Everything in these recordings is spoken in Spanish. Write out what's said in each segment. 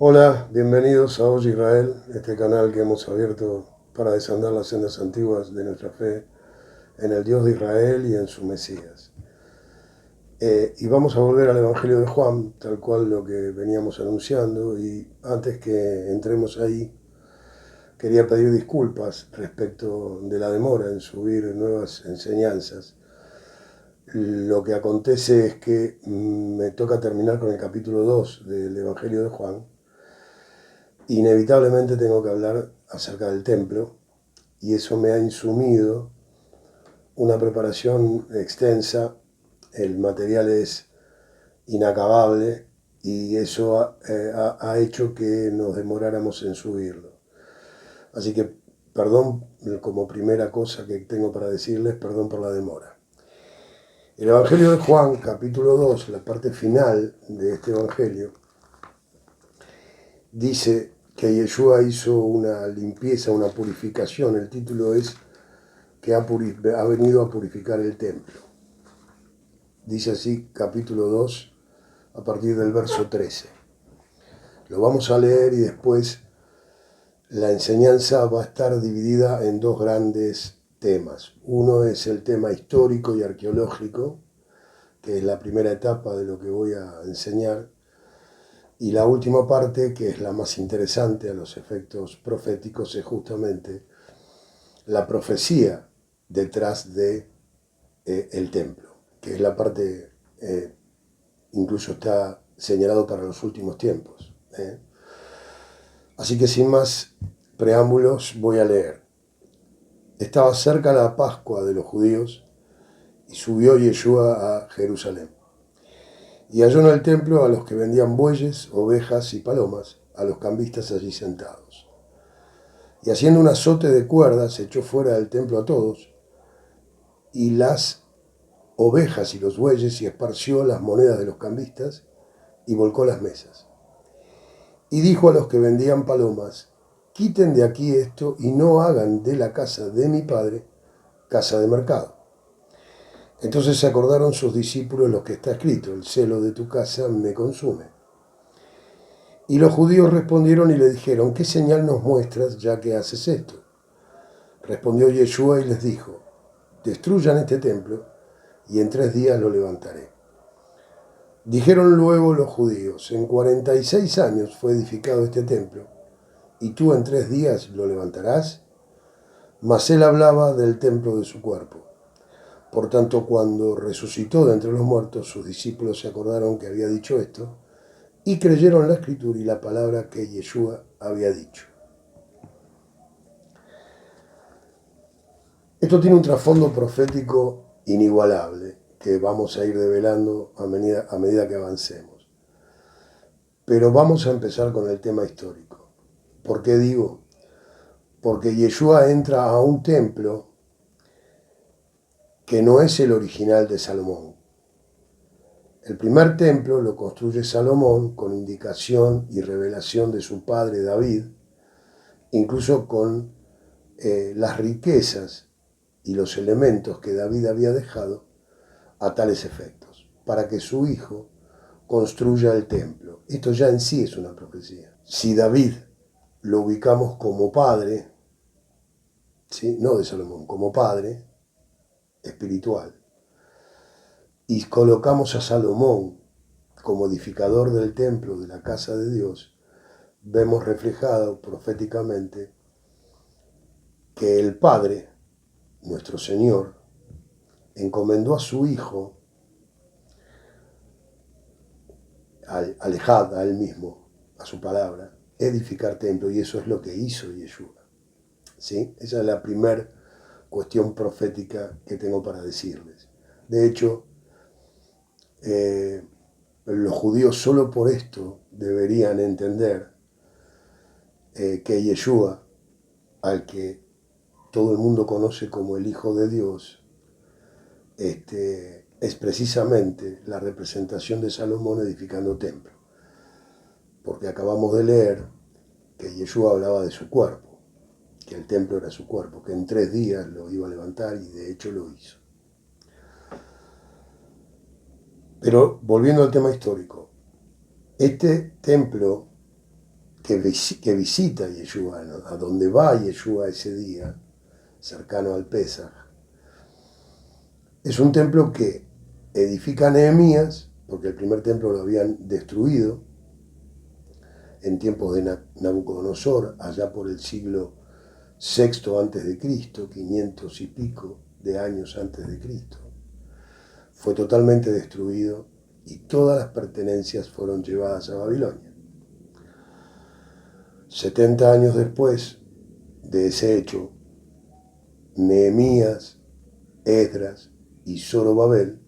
Hola, bienvenidos a Hoy Israel, este canal que hemos abierto para desandar las sendas antiguas de nuestra fe en el Dios de Israel y en su Mesías. Y vamos a volver al Evangelio de Juan, tal cual lo que veníamos anunciando, y antes que entremos ahí, quería pedir disculpas respecto de la demora en subir nuevas enseñanzas. Lo que acontece es que me toca terminar con el capítulo 2 del Evangelio de Juan. Inevitablemente tengo que hablar acerca del templo y eso me ha insumido una preparación extensa, el material es inacabable y eso ha hecho que nos demoráramos en subirlo. Así que perdón, como primera cosa que tengo para decirles, perdón por la demora. El Evangelio de Juan, capítulo 2, la parte final de este Evangelio, dice que Yeshua hizo una limpieza, una purificación. El título es que ha venido a purificar el templo. Dice así, capítulo 2, a partir del verso 13. Lo vamos a leer y después la enseñanza va a estar dividida en dos grandes temas. Uno es el tema histórico y arqueológico, que es la primera etapa de lo que voy a enseñar, y la última parte, que es la más interesante a los efectos proféticos, es justamente la profecía detrás de el templo, que es la parte, incluso está señalado para los últimos tiempos. Así que sin más preámbulos voy a leer. Estaba cerca la Pascua de los judíos y subió Yeshua a Jerusalén. Y halló en el templo a los que vendían bueyes, ovejas y palomas, a los cambistas allí sentados. Y haciendo un azote de cuerdas echó fuera del templo a todos, y las ovejas y los bueyes, y esparció las monedas de los cambistas, y volcó las mesas. Y dijo a los que vendían palomas: quiten de aquí esto y no hagan de la casa de mi padre casa de mercado. Entonces se acordaron sus discípulos lo que está escrito: el celo de tu casa me consume. Y los judíos respondieron y le dijeron: ¿qué señal nos muestras ya que haces esto? Respondió Yeshua y les dijo: destruyan este templo y en 3 días lo levantaré. Dijeron luego los judíos: en 46 años fue edificado este templo, ¿y tú en 3 días lo levantarás? Mas él hablaba del templo de su cuerpo. Por tanto, cuando resucitó de entre los muertos, sus discípulos se acordaron que había dicho esto, y creyeron la escritura y la palabra que Yeshua había dicho. Esto tiene un trasfondo profético inigualable, que vamos a ir develando a medida que avancemos. Pero vamos a empezar con el tema histórico. ¿Por qué digo? Porque Yeshua entra a un templo que no es el original de Salomón. El primer templo lo construye Salomón con indicación y revelación de su padre David, incluso con las riquezas y los elementos que David había dejado a tales efectos, para que su hijo construya el templo. Esto ya en sí es una profecía. Si David lo ubicamos como padre, ¿sí? No de Salomón, como padre espiritual, y colocamos a Salomón como edificador del templo de la casa de Dios, vemos reflejado proféticamente que el Padre, nuestro Señor, encomendó a su Hijo, alejad a él mismo, a su palabra, edificar templo, y eso es lo que hizo Yeshua. ¿Sí? Esa es la primera cuestión profética que tengo para decirles. De hecho, los judíos solo por esto deberían entender que Yeshua, al que todo el mundo conoce como el Hijo de Dios, es precisamente la representación de Salomón edificando templo. Porque acabamos de leer que Yeshua hablaba de su cuerpo, que el templo era su cuerpo, que en 3 días lo iba a levantar y de hecho lo hizo. Pero volviendo al tema histórico, este templo que visita a Yeshua, ¿no? A donde va Yeshua ese día, cercano al Pesaj. Es un templo que edifica Nehemías, porque el primer templo lo habían destruido en tiempos de Nabucodonosor, allá por el siglo VI antes de Cristo, 500 y pico de años antes de Cristo. Fue totalmente destruido y todas las pertenencias fueron llevadas a Babilonia. 70 años después de ese hecho, Nehemías, Esdras y Zorobabel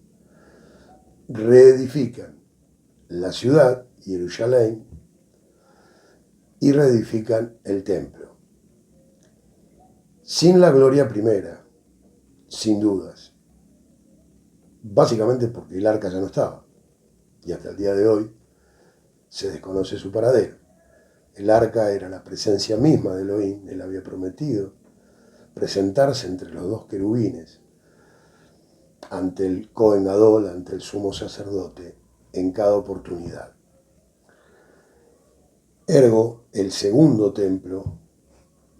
reedifican la ciudad, Jerusalén, y reedifican el templo. Sin la gloria primera, sin dudas. Básicamente porque el arca ya no estaba. Y hasta el día de hoy se desconoce su paradero. El arca era la presencia misma de Elohim. Él había prometido presentarse entre los dos querubines ante el Cohen Gadol, ante el sumo sacerdote, en cada oportunidad. Ergo, el segundo templo,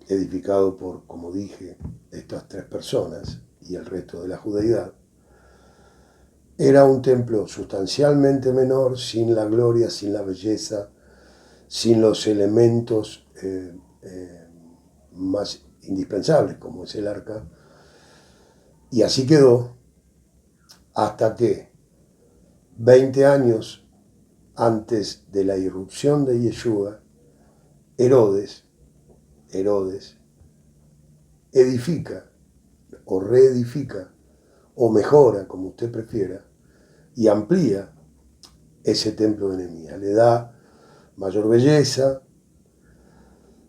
edificado por, como dije, estas tres personas y el resto de la judeidad, era un templo sustancialmente menor, sin la gloria, sin la belleza, sin los elementos más indispensables, como es el arca, y así quedó hasta que 20 años antes de la irrupción de Yeshua, Herodes edifica o reedifica o mejora, como usted prefiera, y amplía ese templo de Nehemías. Le da mayor belleza,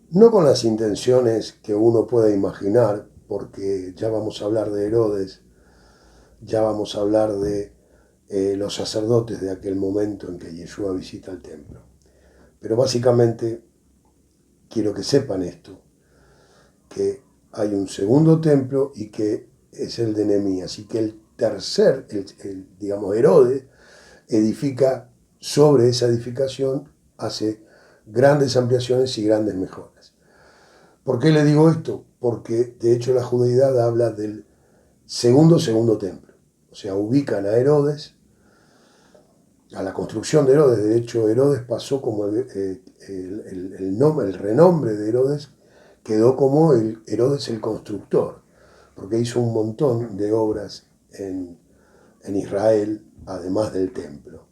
no con las intenciones que uno pueda imaginar, porque ya vamos a hablar de Herodes, ya vamos a hablar de los sacerdotes de aquel momento en que Yeshua visita el templo. Pero básicamente quiero que sepan esto, que hay un segundo templo y que es el de Nehemías, y que el tercer, digamos, Herodes, edifica sobre esa edificación, hace grandes ampliaciones y grandes mejoras. ¿Por qué le digo esto? Porque de hecho la judeidad habla del segundo templo. O sea, ubican a Herodes, a la construcción de Herodes. De hecho, Herodes pasó como el renombre de Herodes quedó como Herodes el constructor, porque hizo un montón de obras en Israel, además del templo.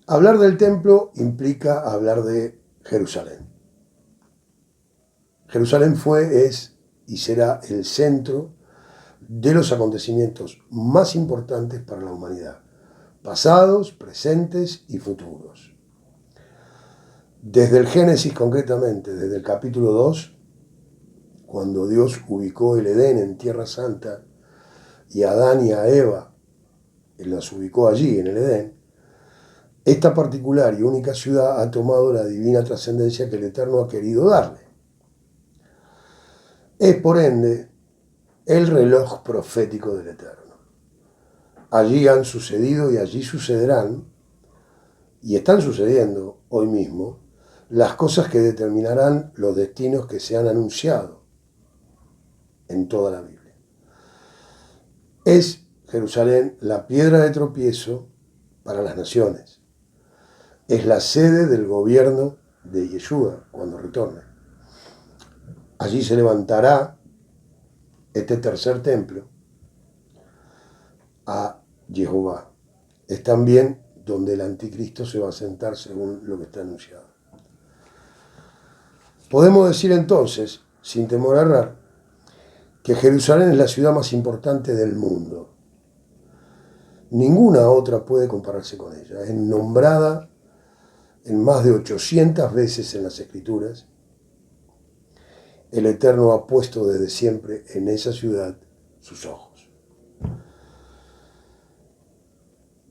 Hablar del templo implica hablar de Jerusalén. Jerusalén fue, es y será el centro de los acontecimientos más importantes para la humanidad, pasados, presentes y futuros. Desde el Génesis concretamente, desde el capítulo 2, cuando Dios ubicó el Edén en Tierra Santa y a Adán y a Eva las ubicó allí en el Edén, esta particular y única ciudad ha tomado la divina trascendencia que el Eterno ha querido darle. Es por ende el reloj profético del Eterno. Allí han sucedido y allí sucederán, y están sucediendo hoy mismo, las cosas que determinarán los destinos que se han anunciado en toda la Biblia. Es Jerusalén la piedra de tropiezo para las naciones. Es la sede del gobierno de Yeshua cuando retorne. Allí se levantará este tercer templo a Jehová. Es también donde el anticristo se va a sentar según lo que está anunciado. Podemos decir entonces, sin temor a errar, que Jerusalén es la ciudad más importante del mundo. Ninguna otra puede compararse con ella. Es nombrada en más de 800 veces en las Escrituras. El Eterno ha puesto desde siempre en esa ciudad sus ojos.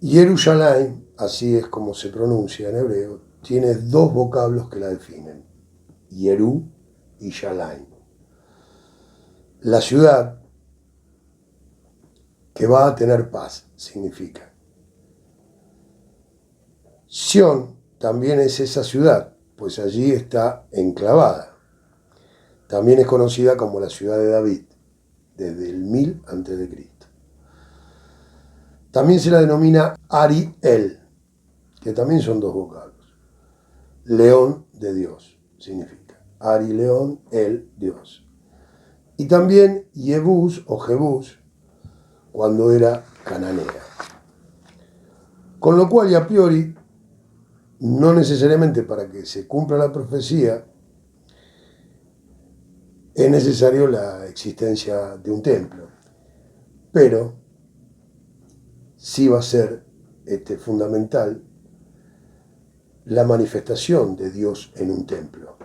Jerusalén, así es como se pronuncia en hebreo, tiene dos vocablos que la definen: Yerú y Shalim. La ciudad que va a tener paz significa. Sión también es esa ciudad pues allí está enclavada. También es conocida como la ciudad de David, desde el 1000 a.C. También se la denomina Ariel, que también son dos vocablos. León de Dios significa. Ari, león, el, Dios. Y también Jebús o Jebús, cuando era cananea. Con lo cual, y a priori, no necesariamente para que se cumpla la profecía, es necesario la existencia de un templo. Pero sí va a ser fundamental la manifestación de Dios en un templo.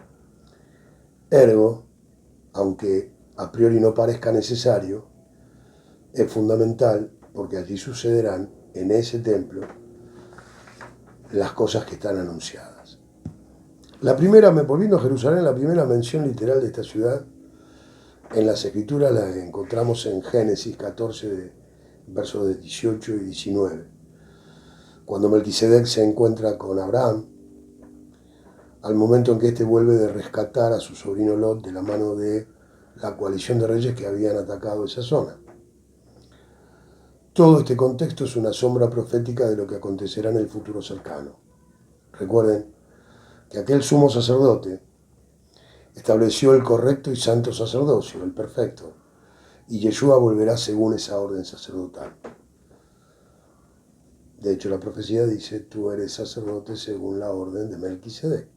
Ergo, aunque a priori no parezca necesario, es fundamental porque allí sucederán en ese templo las cosas que están anunciadas. La primera, volviendo a Jerusalén, la primera mención literal de esta ciudad en las Escrituras la encontramos en Génesis 14, versos de 18 y 19. Cuando Melquisedec se encuentra con Abraham, al momento en que éste vuelve de rescatar a su sobrino Lot de la mano de la coalición de reyes que habían atacado esa zona. Todo este contexto es una sombra profética de lo que acontecerá en el futuro cercano. Recuerden que aquel sumo sacerdote estableció el correcto y santo sacerdocio, el perfecto, y Yeshua volverá según esa orden sacerdotal. De hecho, la profecía dice, tú eres sacerdote según la orden de Melquisedec.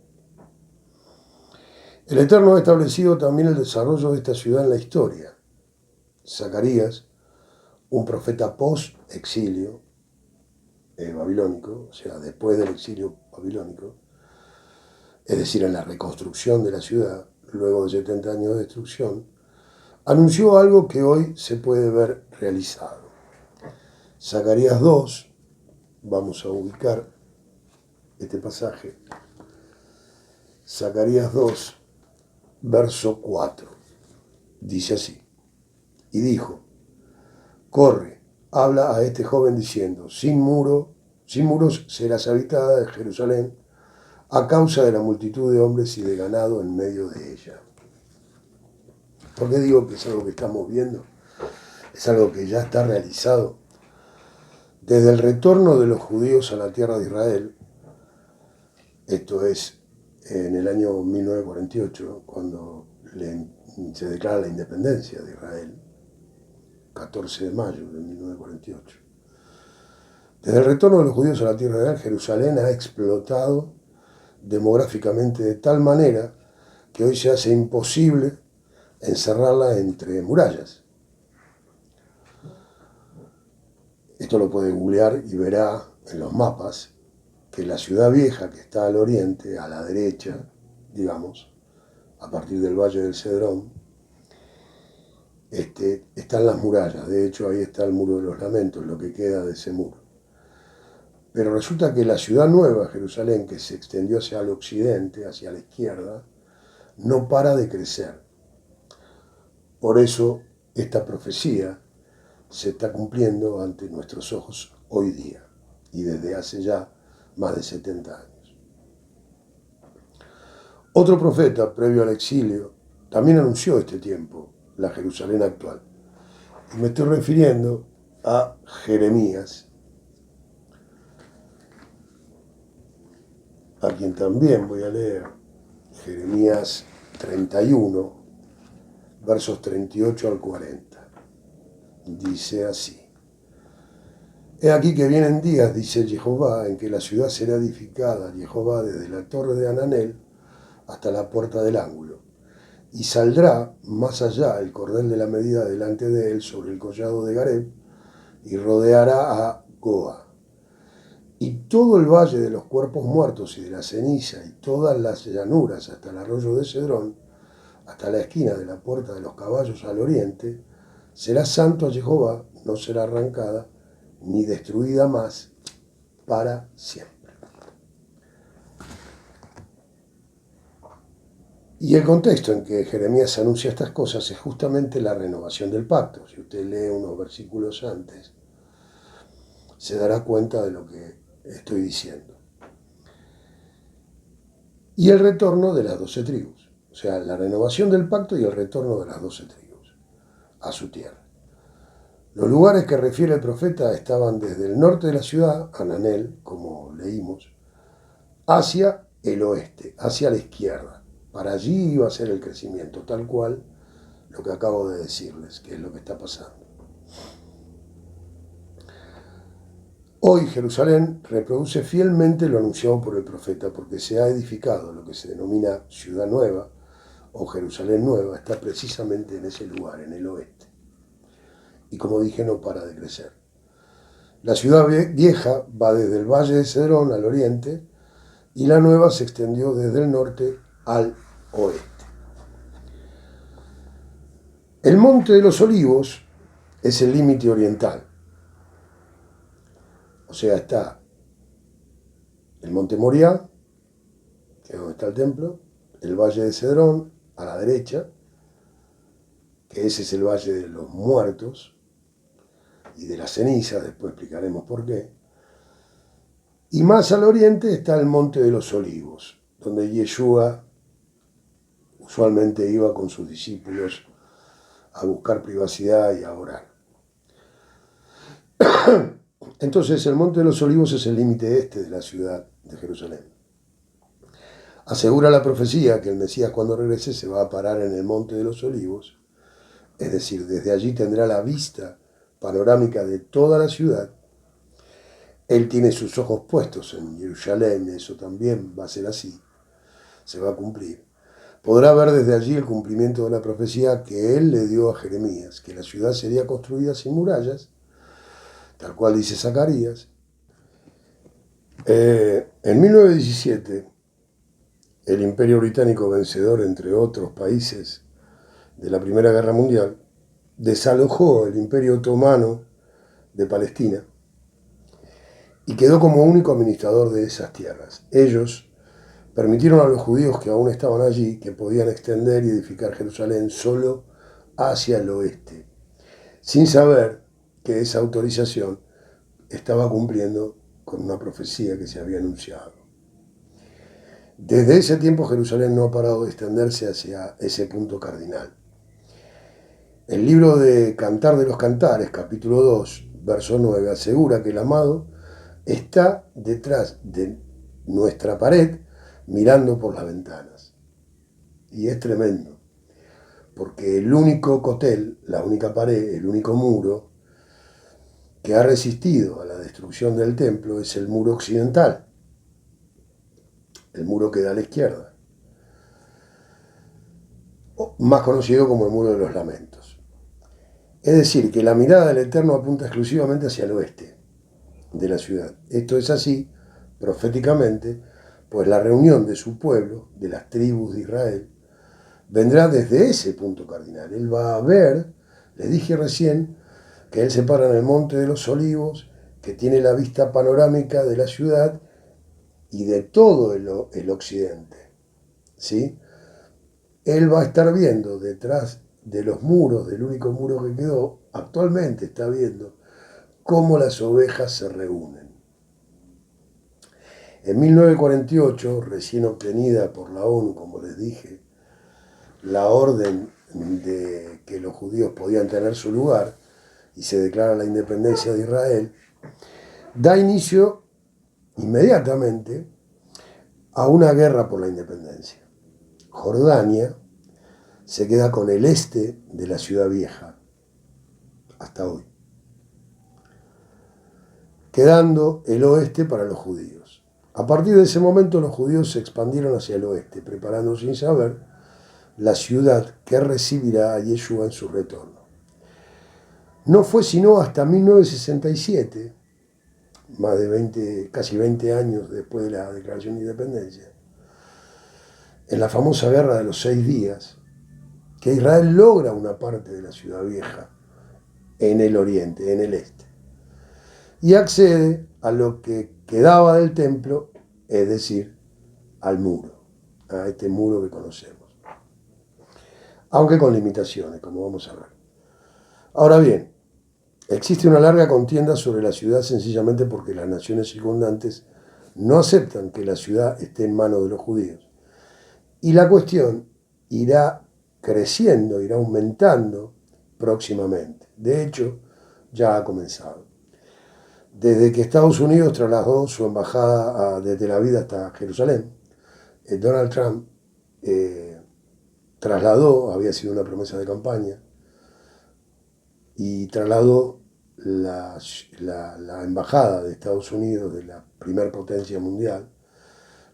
El Eterno ha establecido también el desarrollo de esta ciudad en la historia. Zacarías, un profeta post-exilio babilónico, o sea, después del exilio babilónico, es decir, en la reconstrucción de la ciudad, luego de 70 años de destrucción, anunció algo que hoy se puede ver realizado. Zacarías 2, vamos a ubicar este pasaje, Zacarías 2, verso 4, dice así, y dijo, corre, habla a este joven diciendo, sin muros serás habitada de Jerusalén, a causa de la multitud de hombres y de ganado en medio de ella. ¿Por qué digo que es algo que estamos viendo? Es algo que ya está realizado. Desde el retorno de los judíos a la tierra de Israel, esto es en el año 1948, cuando se declara la independencia de Israel, 14 de mayo de 1948. Desde el retorno de los judíos a la tierra de Israel, Jerusalén ha explotado demográficamente de tal manera que hoy se hace imposible encerrarla entre murallas. Esto lo puede googlear y verá en los mapas que la ciudad vieja que está al oriente, a la derecha, digamos, a partir del Valle del Cedrón, están las murallas. De hecho, ahí está el Muro de los Lamentos, lo que queda de ese muro. Pero resulta que la ciudad nueva, Jerusalén, que se extendió hacia el occidente, hacia la izquierda, no para de crecer. Por eso esta profecía se está cumpliendo ante nuestros ojos hoy día y desde hace ya más de 70 años. Otro profeta, previo al exilio, también anunció este tiempo, la Jerusalén actual. Y me estoy refiriendo a Jeremías, a quien también voy a leer, Jeremías 31, versos 38 al 40. Dice así. He aquí que vienen días, dice Jehová, en que la ciudad será edificada, Jehová, desde la torre de Hananel hasta la puerta del ángulo. Y saldrá más allá el cordel de la medida delante de él sobre el collado de Gareb, y rodeará a Goa. Y todo el valle de los cuerpos muertos y de la ceniza, y todas las llanuras hasta el arroyo de Cedrón, hasta la esquina de la puerta de los caballos al oriente, será santo a Jehová, no será arrancada, ni destruida más para siempre. Y el contexto en que Jeremías anuncia estas cosas es justamente la renovación del pacto. Si usted lee unos versículos antes, se dará cuenta de lo que estoy diciendo. y el retorno de las 12 tribus. O sea, la renovación del pacto y el retorno de las 12 tribus a su tierra. Los lugares que refiere el profeta estaban desde el norte de la ciudad, Hananel, como leímos, hacia el oeste, hacia la izquierda. Para allí iba a ser el crecimiento, tal cual lo que acabo de decirles, que es lo que está pasando. Hoy Jerusalén reproduce fielmente lo anunciado por el profeta, porque se ha edificado lo que se denomina Ciudad Nueva o Jerusalén Nueva, está precisamente en ese lugar, en el oeste. Y como dije, no para de crecer. La ciudad vieja va desde el valle de Cedrón al oriente y la nueva se extendió desde el norte al oeste. El Monte de los Olivos es el límite oriental. O sea, está el Monte Moriah, que es donde está el templo, el Valle de Cedrón, a la derecha, que ese es el Valle de los Muertos y de las cenizas, después explicaremos por qué. Y más al oriente está el Monte de los Olivos, donde Yeshua usualmente iba con sus discípulos a buscar privacidad y a orar. Entonces el Monte de los Olivos es el límite este de la ciudad de Jerusalén. Asegura la profecía que el Mesías cuando regrese se va a parar en el Monte de los Olivos, es decir, desde allí tendrá la vista panorámica de toda la ciudad. Él tiene sus ojos puestos en Jerusalén, eso también va a ser así, se va a cumplir. Podrá ver desde allí el cumplimiento de la profecía que él le dio a Jeremías, que la ciudad sería construida sin murallas, tal cual dice Zacarías. En 1917, el Imperio Británico, vencedor entre otros países de la Primera Guerra Mundial, desalojó el Imperio Otomano de Palestina y quedó como único administrador de esas tierras. Ellos permitieron a los judíos que aún estaban allí que podían extender y edificar Jerusalén solo hacia el oeste, sin saber que esa autorización estaba cumpliendo con una profecía que se había anunciado. Desde ese tiempo Jerusalén no ha parado de extenderse hacia ese punto cardinal. El libro de Cantar de los Cantares, capítulo 2, verso 9, asegura que el amado está detrás de nuestra pared mirando por las ventanas. Y es tremendo, porque el único cotel, la única pared, el único muro que ha resistido a la destrucción del templo es el muro occidental, el muro que da a la izquierda, más conocido como el muro de los lamentos. Es decir, que la mirada del Eterno apunta exclusivamente hacia el oeste de la ciudad. Esto es así, proféticamente, pues la reunión de su pueblo, de las tribus de Israel, vendrá desde ese punto cardinal. Él va a ver, les dije recién, que él se para en el Monte de los Olivos, que tiene la vista panorámica de la ciudad y de todo el occidente. ¿Sí? Él va a estar viendo detrás de los muros, del único muro que quedó, actualmente está viendo cómo las ovejas se reúnen. En 1948, recién obtenida por la ONU, como les dije, la orden de que los judíos podían tener su lugar y se declara la independencia de Israel, da inicio inmediatamente a una guerra por la independencia. Jordania se queda con el este de la ciudad vieja hasta hoy, quedando el oeste para los judíos. A partir de ese momento los judíos se expandieron hacia el oeste, preparando sin saber la ciudad que recibirá a Yeshua en su retorno. No fue sino hasta 1967, más de casi 20 años después de la declaración de independencia, en la famosa guerra de los 6 días, que Israel logra una parte de la ciudad vieja en el oriente, en el este, y accede a lo que quedaba del templo, es decir, al muro, a este muro que conocemos, aunque con limitaciones, como vamos a ver. Ahora bien, existe una larga contienda sobre la ciudad sencillamente porque las naciones circundantes no aceptan que la ciudad esté en manos de los judíos Y la cuestión irá creciendo, irá aumentando próximamente. De hecho, ya ha comenzado. Desde que Estados Unidos trasladó su embajada de Tel Aviv hasta Jerusalén, Donald Trump trasladó, había sido una promesa de campaña, y trasladó la embajada de Estados Unidos, de la primer potencia mundial,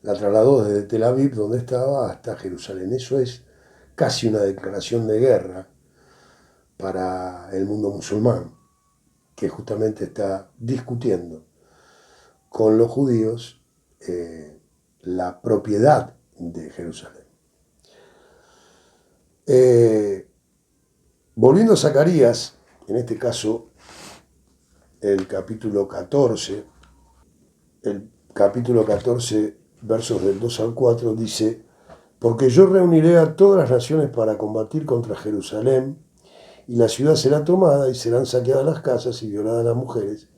la trasladó desde Tel Aviv, donde estaba, hasta Jerusalén. Eso es casi una declaración de guerra para el mundo musulmán, que justamente está discutiendo con los judíos la propiedad de Jerusalén. Volviendo a Zacarías, en este caso el capítulo 14, versos del 2 al 4, dice: porque yo reuniré a todas las naciones para combatir contra Jerusalén, y la ciudad será tomada, y serán saqueadas las casas y violadas las mujeres,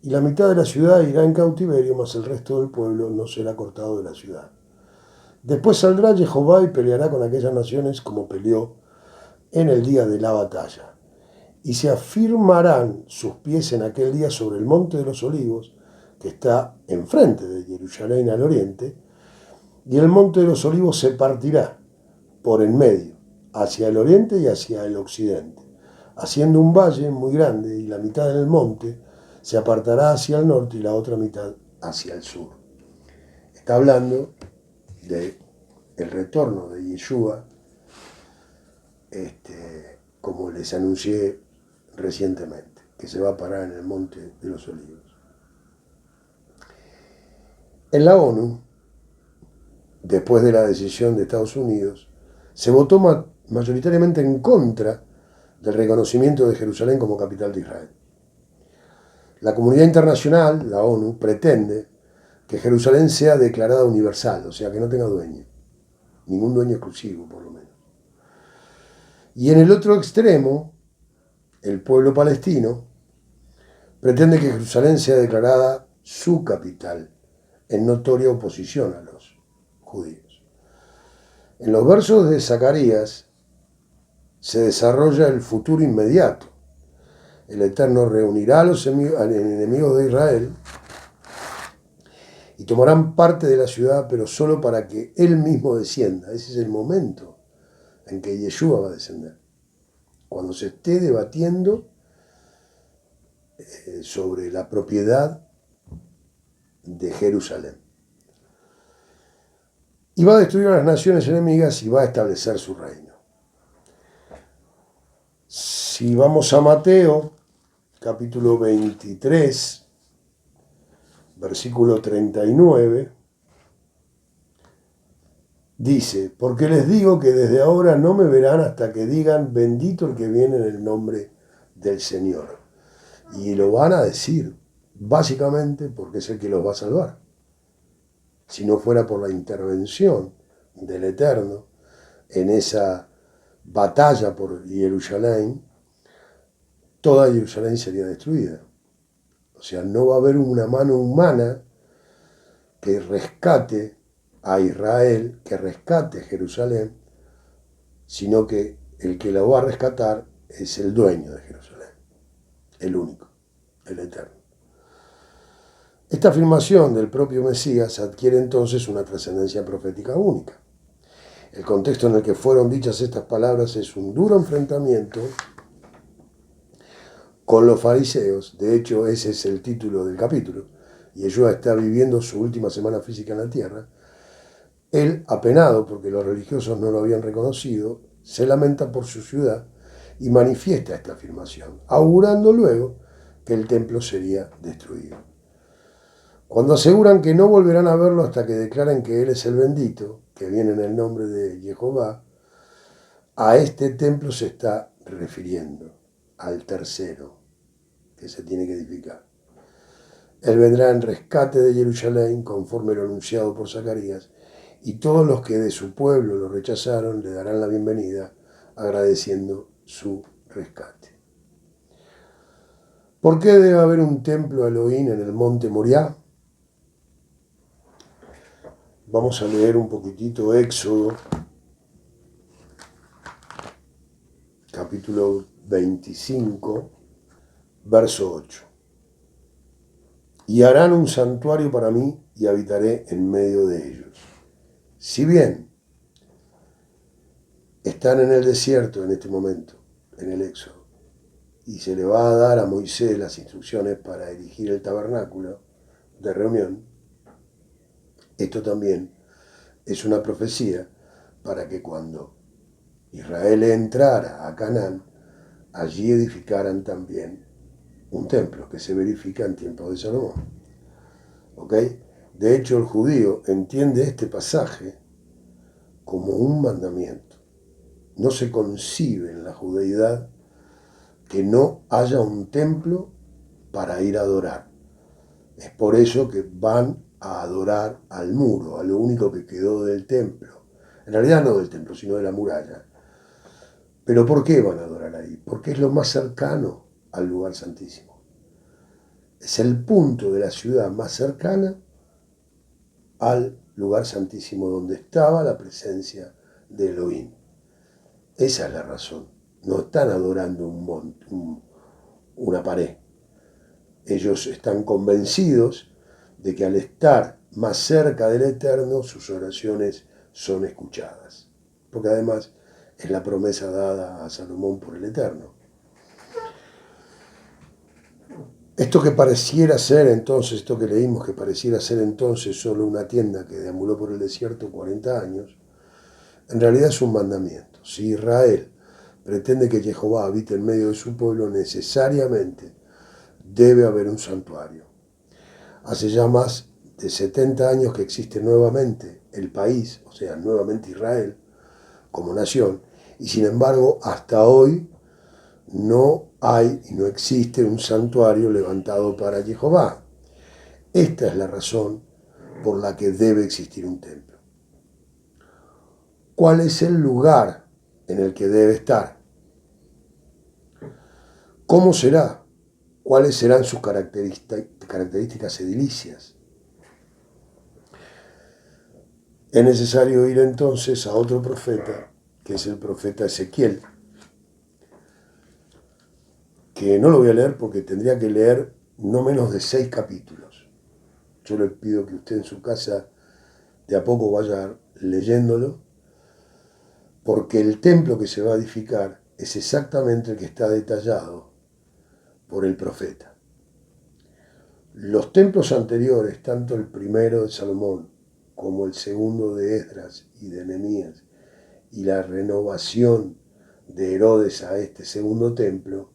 y la mitad de la ciudad irá en cautiverio, mas el resto del pueblo no será cortado de la ciudad. Después saldrá Jehová y peleará con aquellas naciones como peleó en el día de la batalla. Y se afirmarán sus pies en aquel día sobre el monte de los olivos, que está enfrente de Jerusalén al oriente, y el monte de los olivos se partirá por en medio, hacia el oriente y hacia el occidente, haciendo un valle muy grande, y la mitad del monte se apartará hacia el norte y la otra mitad hacia el sur. Está hablando de el retorno de Yeshua, como les anuncié recientemente, que se va a parar en el monte de los olivos. En la ONU, después de la decisión de Estados Unidos, se votó mayoritariamente en contra del reconocimiento de Jerusalén como capital de Israel. La comunidad internacional, la ONU, pretende que Jerusalén sea declarada universal, o sea, que no tenga dueño, ningún dueño exclusivo por lo menos. Y en el otro extremo, el pueblo palestino pretende que Jerusalén sea declarada su capital, en notoria oposición a los judíos. En los versos de Zacarías se desarrolla el futuro inmediato. El Eterno reunirá a los enemigos de Israel y tomarán parte de la ciudad, pero solo para que Él mismo descienda. Ese es el momento en que Yeshua va a descender. Cuando se esté debatiendo sobre la propiedad de Jerusalén. Y va a destruir a las naciones enemigas y va a establecer su reino. Si vamos a Mateo, capítulo 23, versículo 39, dice: porque les digo que desde ahora no me verán hasta que digan bendito el que viene en el nombre del Señor. Y lo van a decir, básicamente porque es el que los va a salvar. Si no fuera por la intervención del Eterno en esa batalla por Jerusalén, toda Jerusalén sería destruida. O sea, no va a haber una mano humana que rescate a Israel, que rescate Jerusalén, sino que el que lo va a rescatar es el dueño de Jerusalén, el único, el Eterno. Esta afirmación del propio Mesías adquiere entonces una trascendencia profética única. El contexto en el que fueron dichas estas palabras es un duro enfrentamiento con los fariseos. De hecho, ese es el título del capítulo. Yeshua está viviendo su última semana física en la tierra. Él, apenado porque los religiosos no lo habían reconocido, se lamenta por su ciudad y manifiesta esta afirmación, augurando luego que el templo sería destruido. Cuando aseguran que no volverán a verlo hasta que declaren que Él es el bendito, que viene en el nombre de Jehová, a este templo se está refiriendo, al tercero, que se tiene que edificar. Él vendrá en rescate de Jerusalén, conforme lo anunciado por Zacarías, y todos los que de su pueblo lo rechazaron le darán la bienvenida, agradeciendo su rescate. ¿Por qué debe haber un templo a Elohim en el monte Moriah? Vamos a leer un poquitito Éxodo, capítulo 25, verso 8. Y harán un santuario para mí y habitaré en medio de ellos. Si bien están en el desierto en este momento, en el Éxodo, y se le va a dar a Moisés las instrucciones para erigir el tabernáculo de reunión, esto también es una profecía para que cuando Israel entrara a Canaán, allí edificaran también un templo que se verifica en tiempos de Salomón. ¿Ok? De hecho, el judío entiende este pasaje como un mandamiento. No se concibe en la judeidad que no haya un templo para ir a adorar. Es por eso que van a adorar al muro, a lo único que quedó del templo. En realidad no del templo, sino de la muralla. ¿Pero por qué van a adorar ahí? Porque es lo más cercano al lugar santísimo. Es el punto de la ciudad más cercana al lugar santísimo donde estaba la presencia de Elohim. Esa es la razón. No están adorando una pared. Ellos están convencidos de que al estar más cerca del Eterno, sus oraciones son escuchadas. Porque además es la promesa dada a Salomón por el Eterno. Esto que pareciera ser entonces, esto que leímos que pareciera ser entonces solo una tienda que deambuló por el desierto 40 años, en realidad es un mandamiento. Si Israel pretende que Jehová habite en medio de su pueblo, necesariamente debe haber un santuario. Hace ya más de 70 años que existe nuevamente el país, o sea, nuevamente Israel, como nación, y sin embargo, hasta hoy no hay y no existe un santuario levantado para Jehová. Esta es la razón por la que debe existir un templo. ¿Cuál es el lugar en el que debe estar? ¿Cómo será? ¿Cuáles serán sus características edilicias? Es necesario ir entonces a otro profeta, que es el profeta Ezequiel, que no lo voy a leer porque tendría que leer no menos de 6 capítulos. Yo le pido que usted en su casa de a poco vaya leyéndolo, porque el templo que se va a edificar es exactamente el que está detallado por el profeta. Los templos anteriores, tanto el primero de Salomón como el segundo de Esdras y de Nehemías, y la renovación de Herodes a este segundo templo,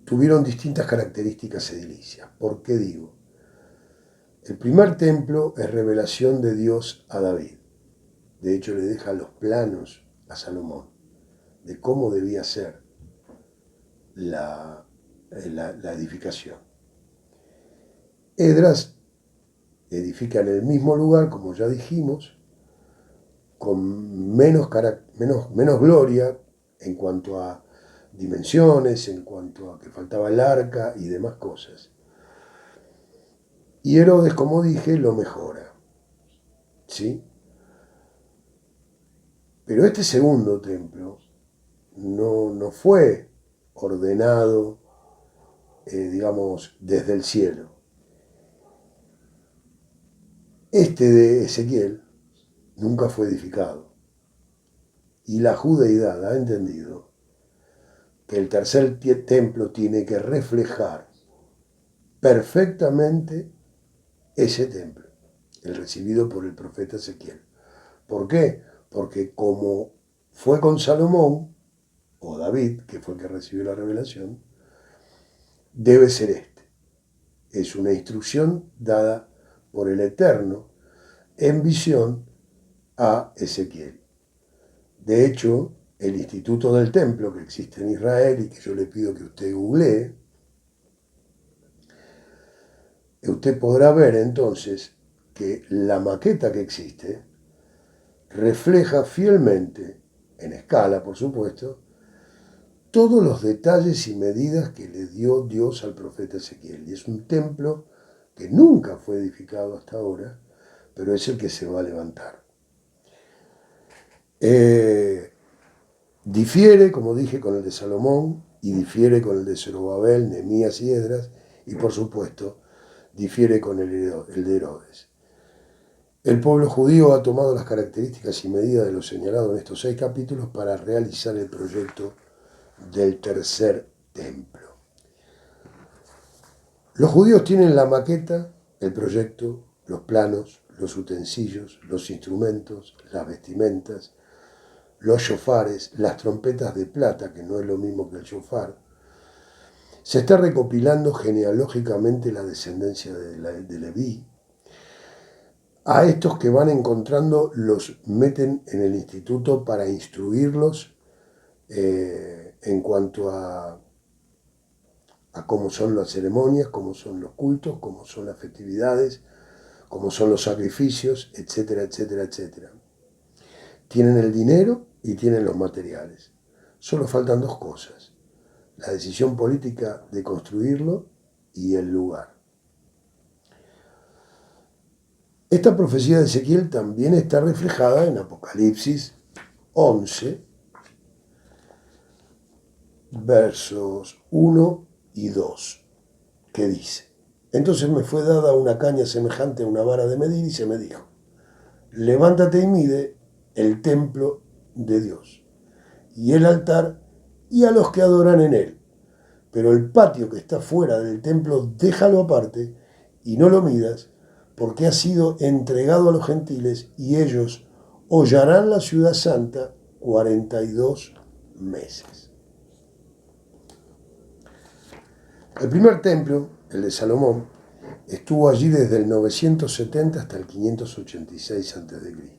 tuvieron distintas características edilicias. ¿Por qué digo? El primer templo es revelación de Dios a David. De hecho, le deja los planos a Salomón de cómo debía ser la edificación. Esdras edifica en el mismo lugar, como ya dijimos, con menos gloria en cuanto a dimensiones, en cuanto a que faltaba el arca y demás cosas. Y Herodes, como dije, lo mejora. ¿Sí? Pero este segundo templo no fue ordenado, digamos, desde el cielo. Este de Ezequiel nunca fue edificado. Y la judeidad ha entendido que el tercer templo tiene que reflejar perfectamente ese templo, el recibido por el profeta Ezequiel. ¿Por qué? Porque como fue con Salomón, o David, que fue el que recibió la revelación, debe ser este. Es una instrucción dada por el Eterno en visión a Ezequiel. De hecho, el Instituto del Templo que existe en Israel y que yo le pido que usted googlee, usted podrá ver entonces que la maqueta que existe refleja fielmente, en escala por supuesto, todos los detalles y medidas que le dio Dios al profeta Ezequiel. Y es un templo que nunca fue edificado hasta ahora, pero es el que se va a levantar. Difiere, como dije, con el de Salomón, y difiere con el de Zorobabel, Nehemías y Esdras, y por supuesto, difiere con el de Herodes. El pueblo judío ha tomado las características y medidas de lo señalado en estos 6 capítulos para realizar el proyecto del tercer templo. Los judíos tienen la maqueta, el proyecto, los planos, los utensilios, los instrumentos, las vestimentas, los shofares, las trompetas de plata, que no es lo mismo que el shofar. Se está recopilando genealógicamente la descendencia de Leví. A estos que van encontrando los meten en el instituto para instruirlos en cuanto a cómo son las ceremonias, cómo son los cultos, cómo son las festividades, cómo son los sacrificios, etcétera, etcétera, etcétera. Tienen el dinero y tienen los materiales. Solo faltan 2 cosas: la decisión política de construirlo y el lugar. Esta profecía de Ezequiel también está reflejada en Apocalipsis 11, versos 1 y 2, que dice: entonces me fue dada una caña semejante a una vara de medir y se me dijo: levántate y mide el templo de Dios y el altar y a los que adoran en él, pero el patio que está fuera del templo déjalo aparte y no lo midas, porque ha sido entregado a los gentiles y ellos hollarán la ciudad santa 42 meses. El primer templo, el de Salomón, estuvo allí desde el 970 hasta el 586 a.C.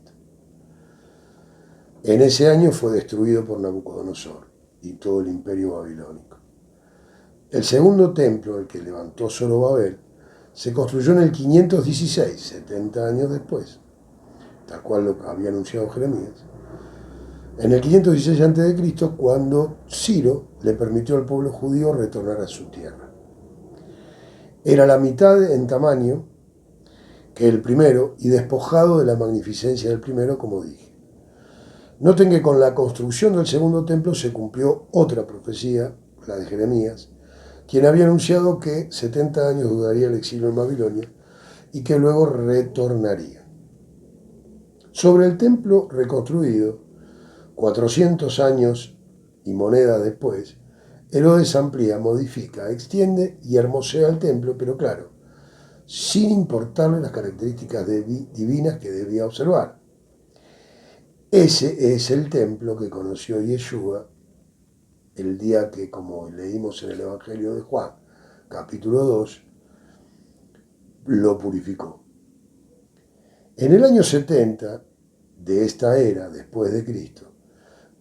En ese año fue destruido por Nabucodonosor y todo el imperio babilónico. El segundo templo, el que levantó Zorobabel, se construyó en el 516, 70 años después, tal cual lo había anunciado Jeremías. En el 516 a.C., cuando Ciro le permitió al pueblo judío retornar a su tierra. Era la mitad en tamaño que el primero y despojado de la magnificencia del primero, como dije. Noten que con la construcción del segundo templo se cumplió otra profecía, la de Jeremías, quien había anunciado que 70 años duraría el exilio en Babilonia y que luego retornaría. Sobre el templo reconstruido, 400 años y moneda después, Herodes amplía, modifica, extiende y hermosea el templo, pero claro, sin importarle las características divinas que debía observar. Ese es el templo que conoció Yeshua el día que, como leímos en el Evangelio de Juan, capítulo 2, lo purificó. En el año 70 de esta era, después de Cristo,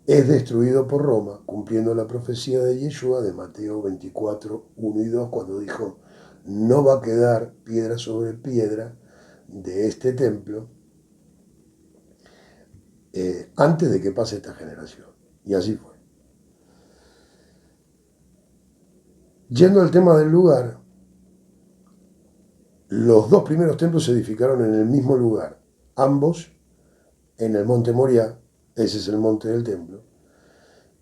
es destruido por Roma, cumpliendo la profecía de Yeshua de Mateo 24, 1 y 2, cuando dijo: no va a quedar piedra sobre piedra de este templo antes de que pase esta generación. Y así fue. Yendo al tema del lugar, los 2 primeros templos se edificaron en el mismo lugar, ambos en el monte Moriah. Ese es el monte del templo,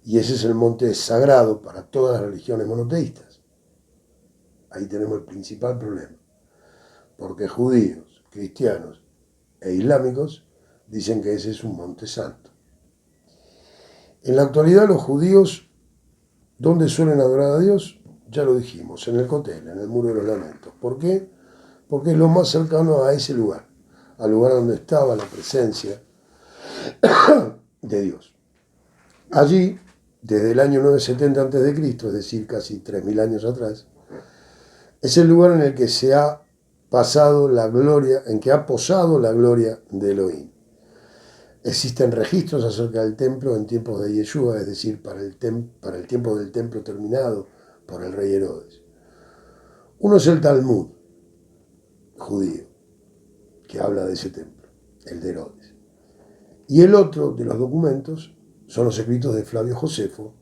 y ese es el monte sagrado para todas las religiones monoteístas. Ahí tenemos el principal problema, porque judíos, cristianos e islámicos dicen que ese es un monte santo. En la actualidad los judíos, ¿dónde suelen adorar a Dios? Ya lo dijimos, en el Kotel, en el Muro de los Lamentos. ¿Por qué? Porque es lo más cercano a ese lugar, al lugar donde estaba la presencia de Dios. Allí, desde el año 970 a.C., es decir, casi 3.000 años atrás, es el lugar en el que se ha pasado la gloria, en que ha posado la gloria de Elohim. Existen registros acerca del templo en tiempos de Yeshua, es decir, para el tiempo del templo terminado por el rey Herodes. Uno es el Talmud judío, que habla de ese templo, el de Herodes. Y el otro de los documentos son los escritos de Flavio Josefo,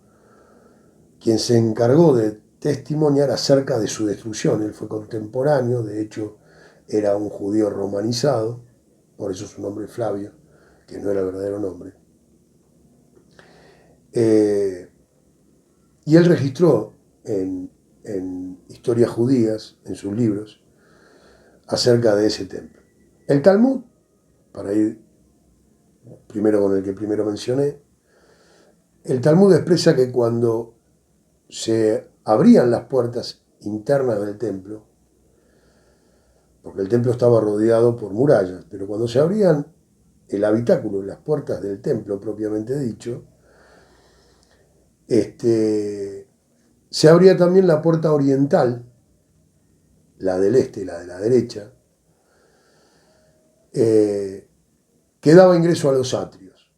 quien se encargó de testimoniar acerca de su destrucción. Él fue contemporáneo, de hecho, era un judío romanizado, por eso su nombre es Flavio, que no era el verdadero nombre. Y él registró en historias judías, en sus libros, acerca de ese templo. El Talmud, para ir primero con el que primero mencioné, el Talmud expresa que cuando se abrían las puertas internas del templo, porque el templo estaba rodeado por murallas, pero cuando se abrían el habitáculo, las puertas del templo propiamente dicho, se abría también la puerta oriental, la del este y la de la derecha, que daba ingreso a los atrios,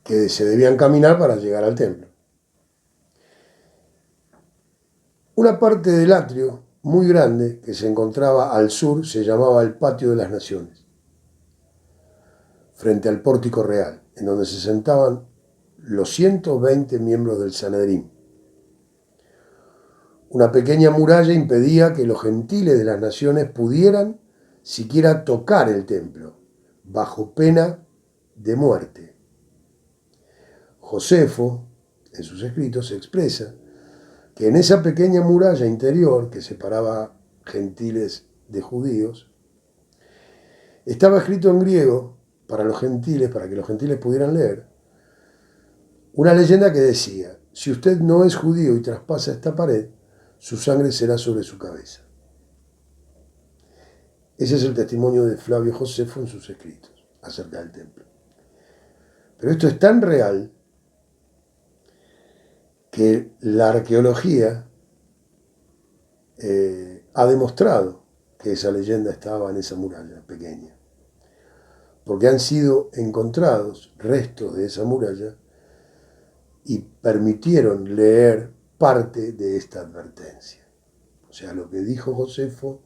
que se debían caminar para llegar al templo. Una parte del atrio muy grande que se encontraba al sur se llamaba el Patio de las Naciones, frente al pórtico real, en donde se sentaban los 120 miembros del Sanedrín. Una pequeña muralla impedía que los gentiles de las naciones pudieran siquiera tocar el templo, bajo pena de muerte. Josefo, en sus escritos, expresa que en esa pequeña muralla interior que separaba gentiles de judíos, estaba escrito en griego para los gentiles, para que los gentiles pudieran leer, una leyenda que decía: si usted no es judío y traspasa esta pared, su sangre será sobre su cabeza. Ese es el testimonio de Flavio Josefo en sus escritos acerca del templo. Pero esto es tan real que la arqueología ha demostrado que esa leyenda estaba en esa muralla pequeña, porque han sido encontrados restos de esa muralla y permitieron leer parte de esta advertencia. O sea, lo que dijo Josefo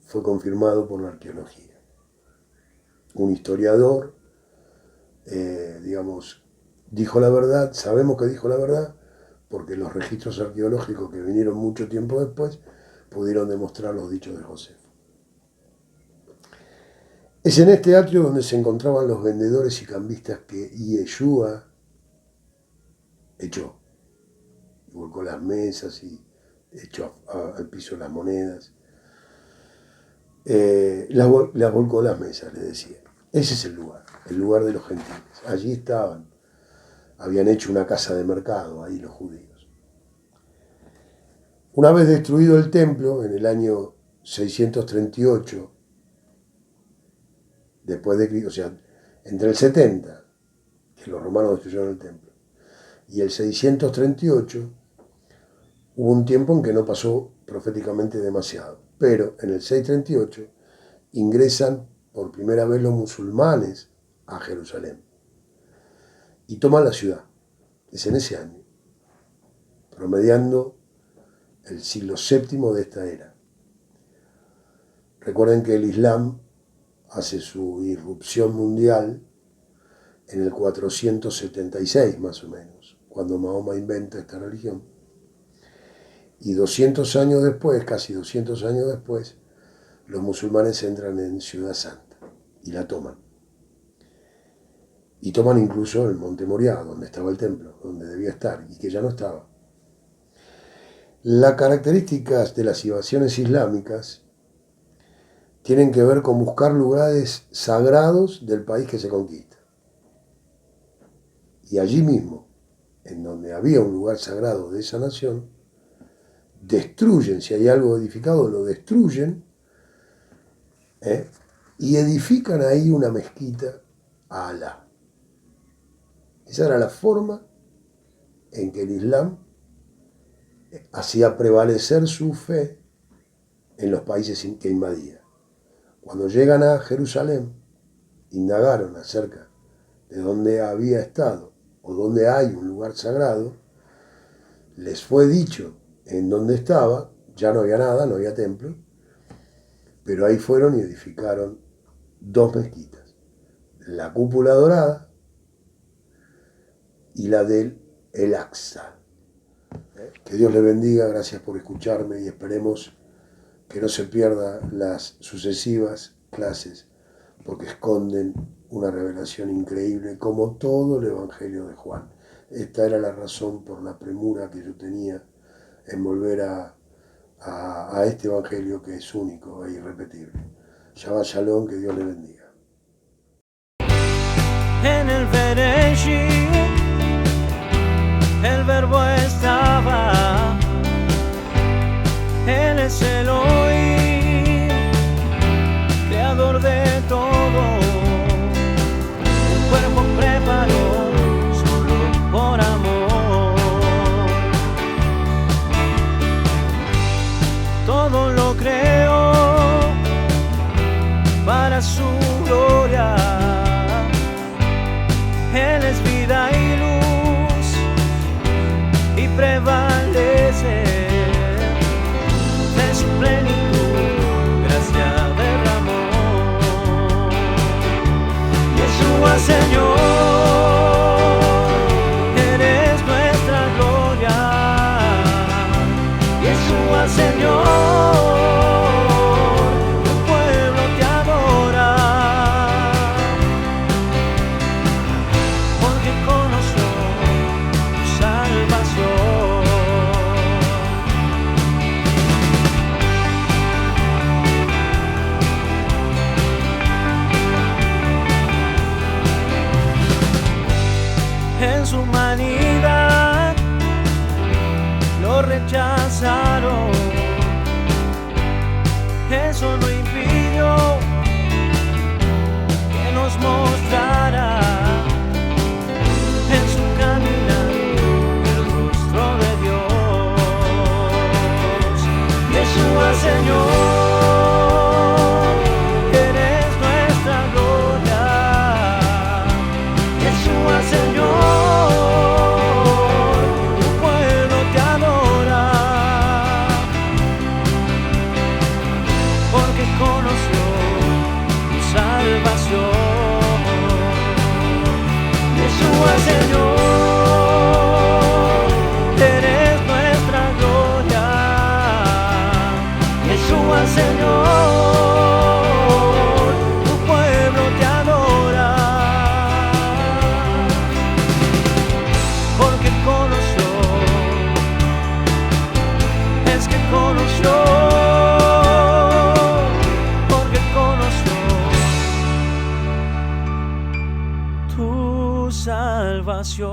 fue confirmado por la arqueología. Un historiador, dijo la verdad, sabemos que dijo la verdad, porque los registros arqueológicos que vinieron mucho tiempo después pudieron demostrar los dichos de Josefo. Es en este atrio donde se encontraban los vendedores y cambistas que Yeshua echó. Y volcó las mesas y echó al piso las monedas. Las volcó las mesas, le decía. Ese es el lugar de los gentiles. Allí estaban. Habían hecho una casa de mercado ahí los judíos. Una vez destruido el templo, en el año 638, después de Cristo, o sea, entre el 70, que los romanos destruyeron el templo, y el 638, hubo un tiempo en que no pasó proféticamente demasiado. Pero en el 638 ingresan por primera vez los musulmanes a Jerusalén y toman la ciudad. Es en ese año, promediando el siglo VII de esta era. Recuerden que el Islam hace su irrupción mundial en el 476 más o menos, cuando Mahoma inventa esta religión. Y 200 años después, casi 200 años después, los musulmanes entran en Ciudad Santa y la toman. Y toman incluso el Monte Moriah, donde estaba el templo, donde debía estar, y que ya no estaba. Las características de las invasiones islámicas tienen que ver con buscar lugares sagrados del país que se conquista. Y allí mismo, en donde había un lugar sagrado de esa nación, destruyen, si hay algo edificado, lo destruyen, y edifican ahí una mezquita a Alá. Esa era la forma en que el Islam hacía prevalecer su fe en los países que invadía. Cuando llegan a Jerusalén, indagaron acerca de dónde había estado o dónde hay un lugar sagrado, les fue dicho en dónde estaba, ya no había nada, no había templo, pero ahí fueron y edificaron dos mezquitas, la cúpula dorada y la del El Aqsa. Que Dios le bendiga, gracias por escucharme y esperemos que no se pierda las sucesivas clases, porque esconden una revelación increíble, como todo el Evangelio de Juan. Esta era la razón por la premura que yo tenía en volver a este Evangelio que es único e irrepetible. Shabbat Shalom, que Dios le bendiga. En el Bereshit, el verbo estaba, Él es Elohim, creador de todo. Un cuerpo preparó solo por amor. Todo lo creó para su gloria. Él es vida y luz y prevalece de su plenitud, gracia derramó. Yeshua Señor, eres nuestra gloria. Yeshua Señor, en su humanidad lo rechazaron. Eso no impidió que nos mostrara en su caminar el rostro de Dios. Yeshua Señor, eres nuestra gloria. Yeshua Señor, conoció tu salvación. Yeshua Señor, eres nuestra gloria. Yeshua Señor, tu pueblo te adora. Porque conoció, es que conoció. Tu salvación.